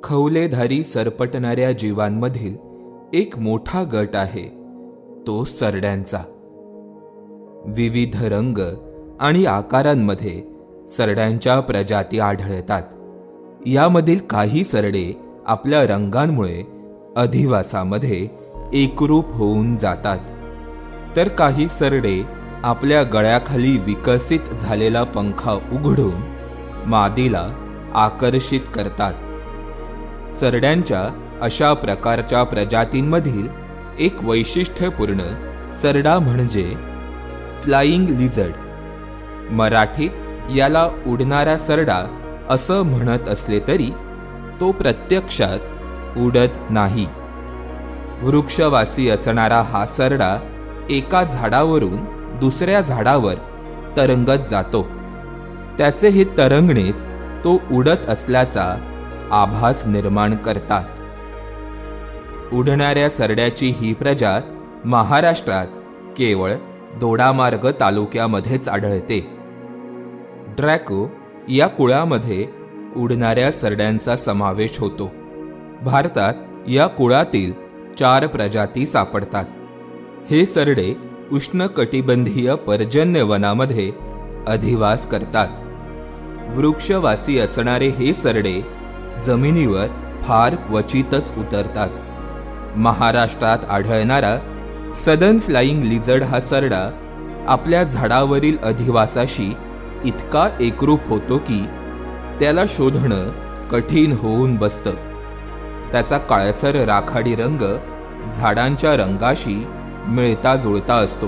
खवलेधारी सरपटणाऱ्या जीवांमधील एक मोठा गट आहे, तो सरड्यांचा. विविध रंग आणि आकारांमध्ये सरड्यांच्या प्रजाती आढळतात. यामधील काही सरडे आपल्या रंगांमुळे अधिवासामध्ये एकरूप होऊन जातात, तर काही सरडे आपल्या गळ्याखाली विकसित झालेला पंखा उघडून मादीला आकर्षित करतात. सरड्यांच्या अशा प्रकारच्या प्रजातींमधील एक वैशिष्ट्यपूर्ण सरडा म्हणजे फ्लाइंग लिझर्ड. मराठीत याला उडणारा सरडा असं म्हणत असले तरी तो प्रत्यक्षात उडत नाही. वृक्षवासी असणारा हा सरडा एका झाडावरून दुसऱ्या झाडावर तरंगत जातो. त्याचे हे तरंगणेच तो उडत असल्याचा आभास निर्माण करतात. उडणाऱ्या सरड्याची ही प्रजात महाराष्ट्रात केवळ दोडामार्ग तालुक्यामध्येच आढळते. ड्रॅको या कुळामध्ये उडणाऱ्या सरड्यांचा समावेश होतो. भारतात या कुळातील 4 प्रजाती सापडतात. हे सरडे उष्णकटिबंधीय पर्जन्य वनामध्ये अधिवास करतात. वृक्षवासी असणारे हे सरडे जमिनीवर फार क्वचितच उतरतात. महाराष्ट्रात आढळणारा सदर्न फ्लाइंग लिझर्ड हा सरडा आपल्या झाडावरील अधिवासाशी इतका एकरूप होतो की त्याला शोधणं कठीण होऊन बसतं. त्याचा काळसर राखाडी रंग झाडांच्या रंगाशी मिळता जुळता असतो.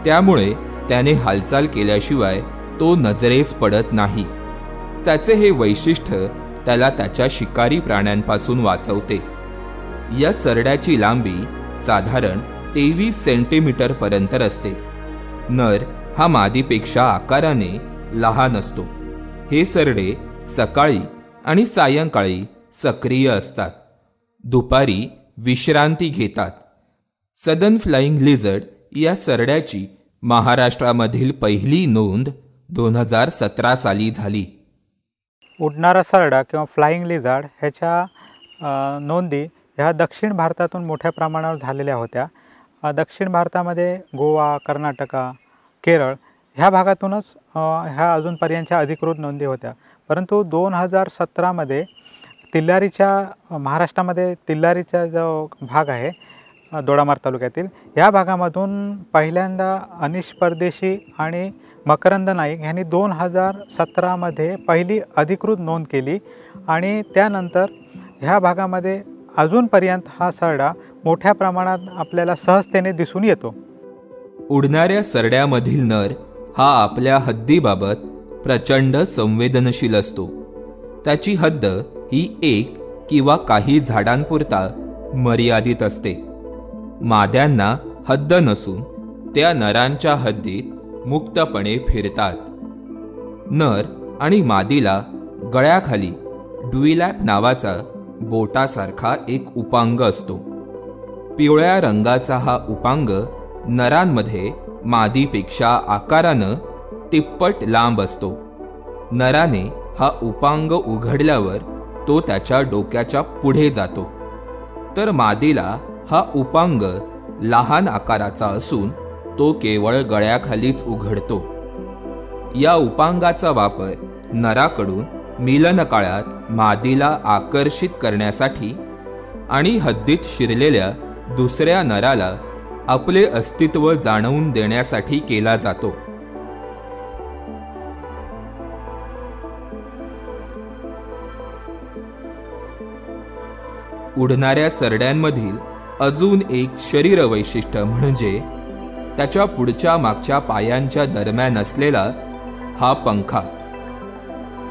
त्यामुळे त्याने हालचाल केल्याशिवाय तो नजरेस पडत नाही. त्याचे हे वैशिष्ट्य त्याला त्याच्या शिकारी प्राण्यांपासून वाचवते. या सरड्याची लांबी साधारण 23 सेंटीमीटर पर्यंत असते. नर हा मादीपेक्षा आकाराने लहान असतो. हे सरडे सकाळी आणि सायंकाळी सक्रिय असतात. दुपारी विश्रांती घेतात. सदर्न फ्लाइंग लिझर्ड या सरड्याची महाराष्ट्रामधील पहिली नोंद 2017 साली झाली. उडणारा सरडा किंवा फ्लाइंग लिझर्ड ह्याच्या नोंदी ह्या दक्षिण भारतातून मोठ्या प्रमाणावर झालेल्या होत्या. दक्षिण भारतामध्ये गोवा, कर्नाटका, केरळ ह्या भागातूनच ह्या अजूनपर्यंतच्या अधिकृत नोंदी होत्या. परंतु 2017मध्ये महाराष्ट्रामध्ये तिल्लारीचा जो भाग आहे दोडामार्ग तालुक्यातील, ह्या भागामधून पहिल्यांदा अनिश परदेशी आणि मकरंद नाईक यांनी 2017मध्ये पहिली अधिकृत नोंद केली. आणि त्यानंतर ह्या भागामध्ये अजूनपर्यंत हा सरडा मोठ्या प्रमाणात आपल्याला सहजतेने दिसून येतो. उडणाऱ्या सरड्यामधील नर हा आपल्या हद्दीबाबत प्रचंड संवेदनशील असतो. त्याची हद्द ही 1 किंवा काही झाडांपुरता मर्यादित असते. माद्यांना हद्द नसून त्या नरांच्या हद्दीत मुक्तपणे फिरतात. नर आणि मादीला गळ्याखाली ड्युईलॅप नावाचा बोटासारखा एक उपांग असतो. पिवळ्या रंगाचा हा उपांग नरांमध्ये मादीपेक्षा आकारानं तिप्पट लांब असतो. नराने हा उपांग उघडल्यावर तो त्याच्या डोक्याच्या पुढे जातो, तर मादीला हा उपांग लहान आकाराचा असून तो केवळ गळ्याखालीच उघडतो. या उपांगाचा वापर नराकडून मिलन काळात मादीला आकर्षित करण्यासाठी आणि हद्दीत शिरलेल्या दुसऱ्या नराला आपले अस्तित्व जाणवून देण्यासाठी केला जातो. उडणाऱ्या सरड्यांमधील अजून एक शरीर वैशिष्ट्य म्हणजे त्याच्या पुढच्या मागच्या पायांच्या दरम्यान असलेला हा पंखा.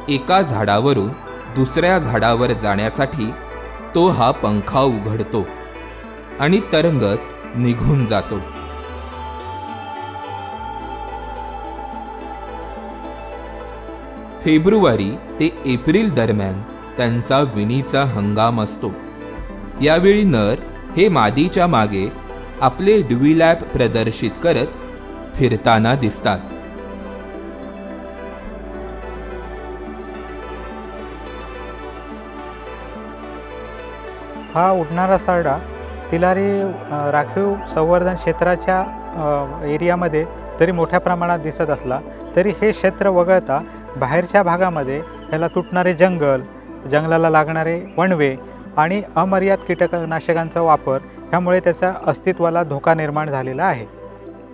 एका झाडावरून दुसऱ्या झाडावर जाण्यासाठी तो हा पंखा उघडतो आणि तरंगत निघून जातो. फेब्रुवारी ते एप्रिल दरम्यान त्यांचा विणीचा हंगाम असतो. यावेळी नर हे मादीच्या मागे आपले ड्युईलॅप प्रदर्शित करत फिरताना दिसतात. हा उडणारा सरडा तिलारी राखीव संवर्धन क्षेत्राच्या एरियामध्ये तरी मोठ्या प्रमाणात दिसत असला तरी हे क्षेत्र वगळता बाहेरच्या भागामध्ये ह्याला तुटणारे जंगलाला लागणारे वणवे आणि अमर्याद कीटकनाशकांचा वापर ह्यामुळे त्याच्या अस्तित्वाला धोका निर्माण झालेला आहे.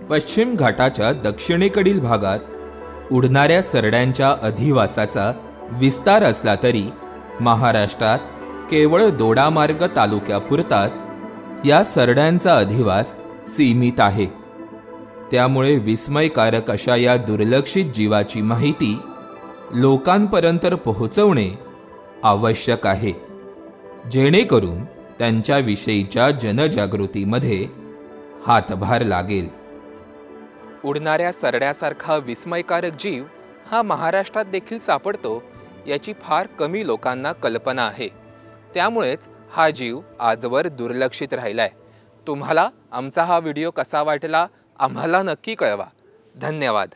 पश्चिम घाटाच्या दक्षिणेकडील भागात उडणाऱ्या सरड्यांच्या अधिवासाचा विस्तार असला तरी महाराष्ट्रात केवळ दोडामार्ग तालुक्यापुरताच या सरड्यांचा अधिवास सीमित आहे. त्यामुळे विस्मयकारक अशा या दुर्लक्षित जीवाची माहिती लोकांपर्यंत पोहोचवणे आवश्यक आहे, जेणेकरून त्यांच्याविषयीच्या जनजागृतीमध्ये हातभार लागेल. उडणाऱ्या सरड्यासारखा विस्मयकारक जीव हा महाराष्ट्रात देखील सापडतो याची फार कमी लोकांना कल्पना आहे. त्यामुळेच हा जीव आजवर दुर्लक्षित राहिलाय. तुम्हाला आमचा हा व्हिडिओ कसा वाटला आम्हाला नक्की कळवा. धन्यवाद.